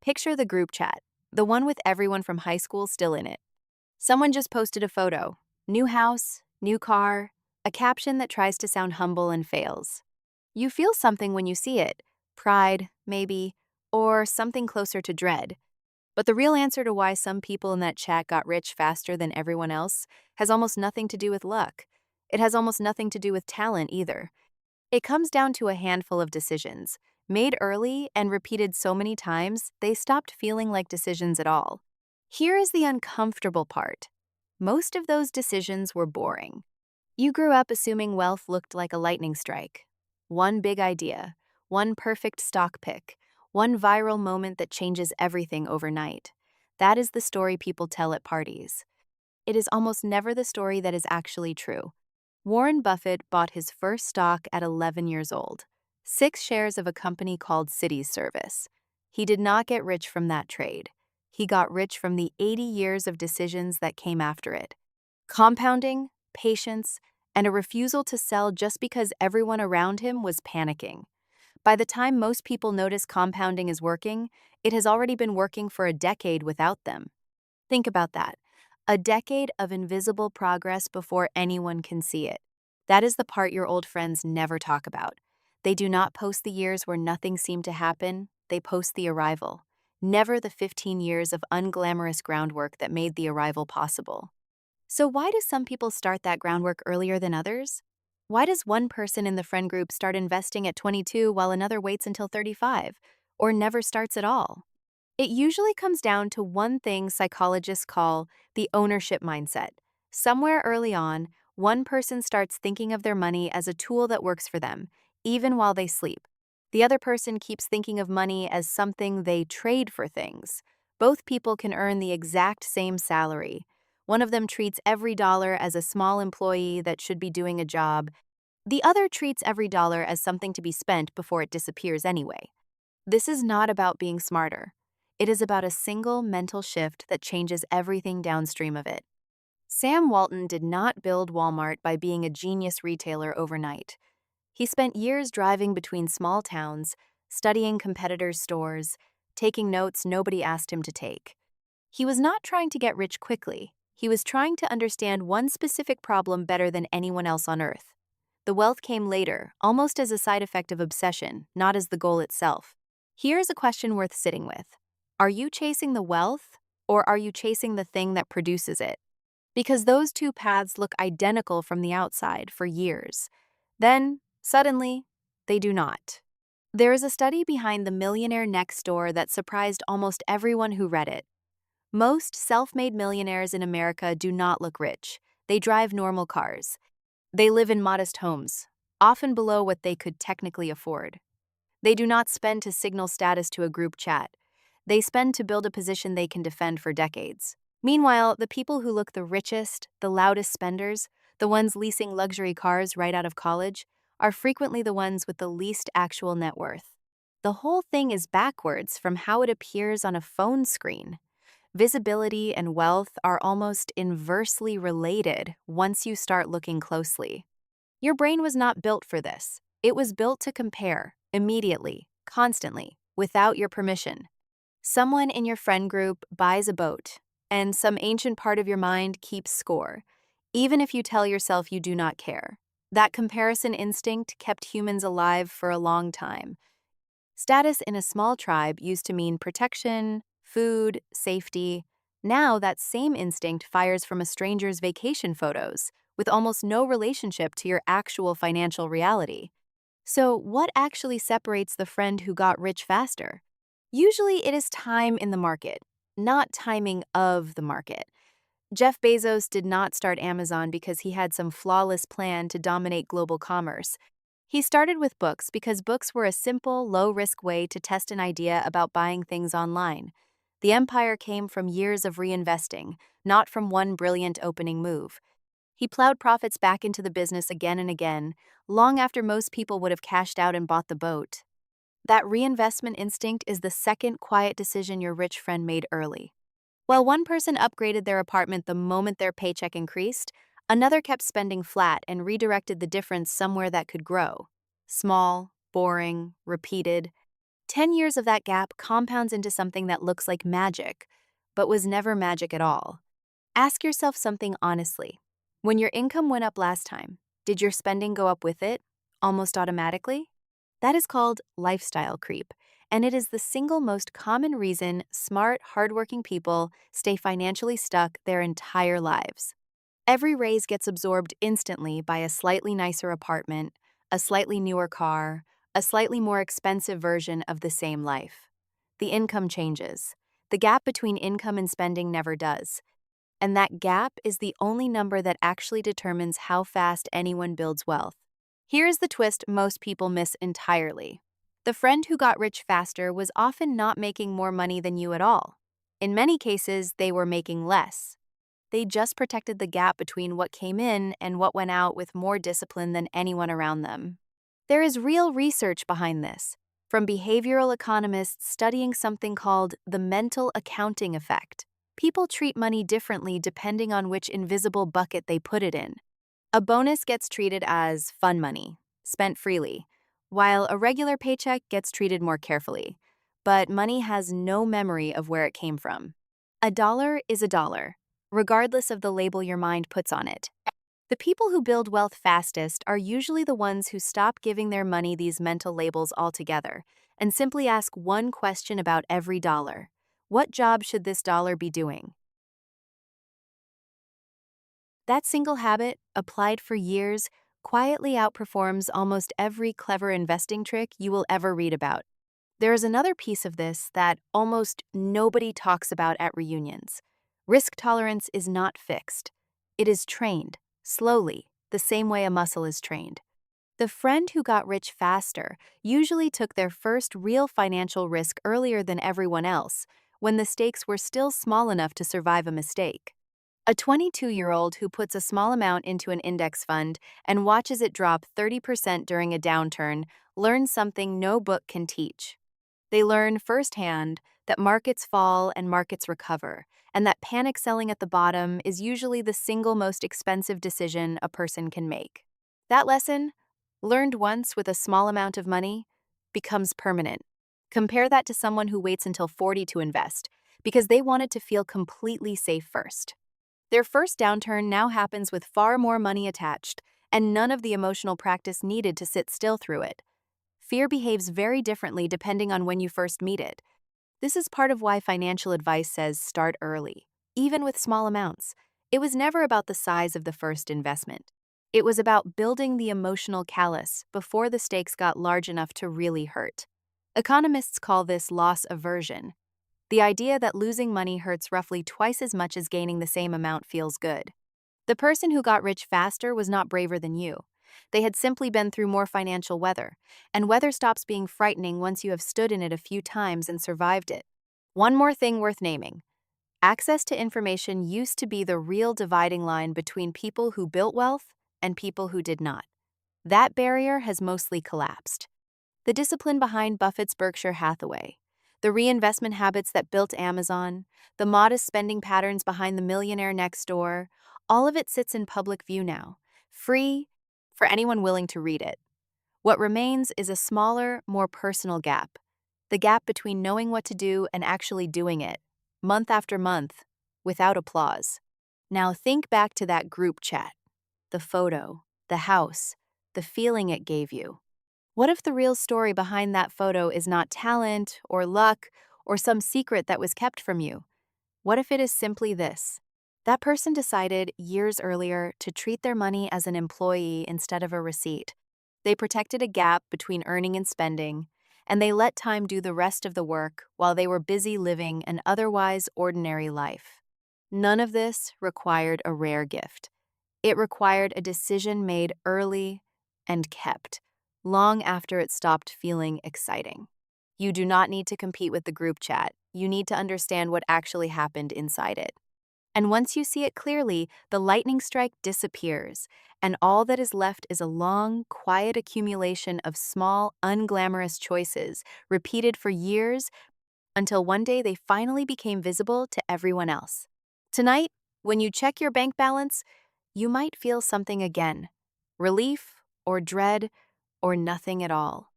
Picture the group chat, the one with everyone from high school still in it. Someone just posted a photo. New house, new car, a caption that tries to sound humble and fails. You feel something when you see it. Pride, maybe, or something closer to dread. But the real answer to why some people in that chat got rich faster than everyone else has almost nothing to do with luck. It has almost nothing to do with talent either. It comes down to a handful of decisions, made early and repeated so many times they stopped feeling like decisions at all. Here is the uncomfortable part. Most of those decisions were boring. You grew up assuming wealth looked like a lightning strike. One big idea, one perfect stock pick, one viral moment that changes everything overnight. That is the story people tell at parties. It is almost never the story that is actually true. Warren Buffett bought his first stock at 11 years old, 6 shares of a company called Cities Service. He did not get rich from that trade. He got rich from the 80 years of decisions that came after it. Compounding, patience, and a refusal to sell just because everyone around him was panicking. By the time most people notice compounding is working, it has already been working for a decade without them. Think about that. A decade of invisible progress before anyone can see it. That is the part your old friends never talk about. They do not post the years where nothing seemed to happen, they post the arrival. Never the 15 years of unglamorous groundwork that made the arrival possible. So why do some people start that groundwork earlier than others? Why does one person in the friend group start investing at 22 while another waits until 35, or never starts at all? It usually comes down to one thing psychologists call the ownership mindset. Somewhere early on, one person starts thinking of their money as a tool that works for them, even while they sleep. The other person keeps thinking of money as something they trade for things. Both people can earn the exact same salary. One of them treats every dollar as a small employee that should be doing a job. The other treats every dollar as something to be spent before it disappears anyway. This is not about being smarter. It is about a single mental shift that changes everything downstream of it. Sam Walton did not build Walmart by being a genius retailer overnight. He spent years driving between small towns, studying competitors' stores, taking notes nobody asked him to take. He was not trying to get rich quickly. He was trying to understand one specific problem better than anyone else on earth. The wealth came later, almost as a side effect of obsession, not as the goal itself. Here is a question worth sitting with. Are you chasing the wealth, or are you chasing the thing that produces it? Because those two paths look identical from the outside for years. Then, suddenly, they do not. There is a study behind The Millionaire Next Door that surprised almost everyone who read it. Most self-made millionaires in America do not look rich. They drive normal cars. They live in modest homes, often below what they could technically afford. They do not spend to signal status to a group chat. They spend to build a position they can defend for decades. Meanwhile, the people who look the richest, the loudest spenders, the ones leasing luxury cars right out of college, are frequently the ones with the least actual net worth. The whole thing is backwards from how it appears on a phone screen. Visibility and wealth are almost inversely related once you start looking closely. Your brain was not built for this. It was built to compare, immediately, constantly, without your permission. Someone in your friend group buys a boat, and some ancient part of your mind keeps score, even if you tell yourself you do not care. That comparison instinct kept humans alive for a long time. Status in a small tribe used to mean protection, food, safety. Now that same instinct fires from a stranger's vacation photos, with almost no relationship to your actual financial reality. So, what actually separates the friend who got rich faster? Usually it is time in the market, not timing of the market. Jeff Bezos did not start Amazon because he had some flawless plan to dominate global commerce. He started with books because books were a simple, low-risk way to test an idea about buying things online. The empire came from years of reinvesting, not from one brilliant opening move. He plowed profits back into the business again and again, long after most people would have cashed out and bought the boat. That reinvestment instinct is the second quiet decision your rich friend made early. While one person upgraded their apartment the moment their paycheck increased, another kept spending flat and redirected the difference somewhere that could grow. Small, boring, repeated. 10 years of that gap compounds into something that looks like magic, but was never magic at all. Ask yourself something honestly. When your income went up last time, did your spending go up with it, almost automatically? That is called lifestyle creep, and it is the single most common reason smart, hardworking people stay financially stuck their entire lives. Every raise gets absorbed instantly by a slightly nicer apartment, a slightly newer car, a slightly more expensive version of the same life. The income changes. The gap between income and spending never does. And that gap is the only number that actually determines how fast anyone builds wealth. Here's the twist most people miss entirely. The friend who got rich faster was often not making more money than you at all. In many cases, they were making less. They just protected the gap between what came in and what went out with more discipline than anyone around them. There is real research behind this, from behavioral economists studying something called the mental accounting effect. People treat money differently depending on which invisible bucket they put it in. A bonus gets treated as fun money, spent freely, while a regular paycheck gets treated more carefully. But money has no memory of where it came from. A dollar is a dollar, regardless of the label your mind puts on it. The people who build wealth fastest are usually the ones who stop giving their money these mental labels altogether and simply ask one question about every dollar. What job should this dollar be doing? That single habit, applied for years, quietly outperforms almost every clever investing trick you will ever read about. There is another piece of this that almost nobody talks about at reunions. Risk tolerance is not fixed. It is trained, slowly, the same way a muscle is trained. The friend who got rich faster usually took their first real financial risk earlier than everyone else, when the stakes were still small enough to survive a mistake. A 22-year-old who puts a small amount into an index fund and watches it drop 30% during a downturn learns something no book can teach. They learn firsthand that markets fall and markets recover, and that panic selling at the bottom is usually the single most expensive decision a person can make. That lesson, learned once with a small amount of money, becomes permanent. Compare that to someone who waits until 40 to invest, because they wanted to feel completely safe first. Their first downturn now happens with far more money attached, and none of the emotional practice needed to sit still through it. Fear behaves very differently depending on when you first meet it. This is part of why financial advice says start early, even with small amounts. It was never about the size of the first investment. It was about building the emotional callus before the stakes got large enough to really hurt. Economists call this loss aversion. The idea that losing money hurts roughly twice as much as gaining the same amount feels good. The person who got rich faster was not braver than you. They had simply been through more financial weather, and weather stops being frightening once you have stood in it a few times and survived it. One more thing worth naming. Access to information used to be the real dividing line between people who built wealth and people who did not. That barrier has mostly collapsed. The discipline behind Buffett's Berkshire Hathaway, the reinvestment habits that built Amazon, the modest spending patterns behind the millionaire next door, all of it sits in public view now, free for anyone willing to read it. What remains is a smaller, more personal gap, the gap between knowing what to do and actually doing it, month after month, without applause. Now think back to that group chat, the photo, the house, the feeling it gave you. What if the real story behind that photo is not talent or luck or some secret that was kept from you? What if it is simply this? That person decided years earlier to treat their money as an employee instead of a receipt. They protected a gap between earning and spending, and they let time do the rest of the work while they were busy living an otherwise ordinary life. None of this required a rare gift. It required a decision made early and kept, long after it stopped feeling exciting. You do not need to compete with the group chat. You need to understand what actually happened inside it. And once you see it clearly, the lightning strike disappears, and all that is left is a long, quiet accumulation of small, unglamorous choices, repeated for years, until one day they finally became visible to everyone else. Tonight, when you check your bank balance, you might feel something again: relief, or dread, or nothing at all.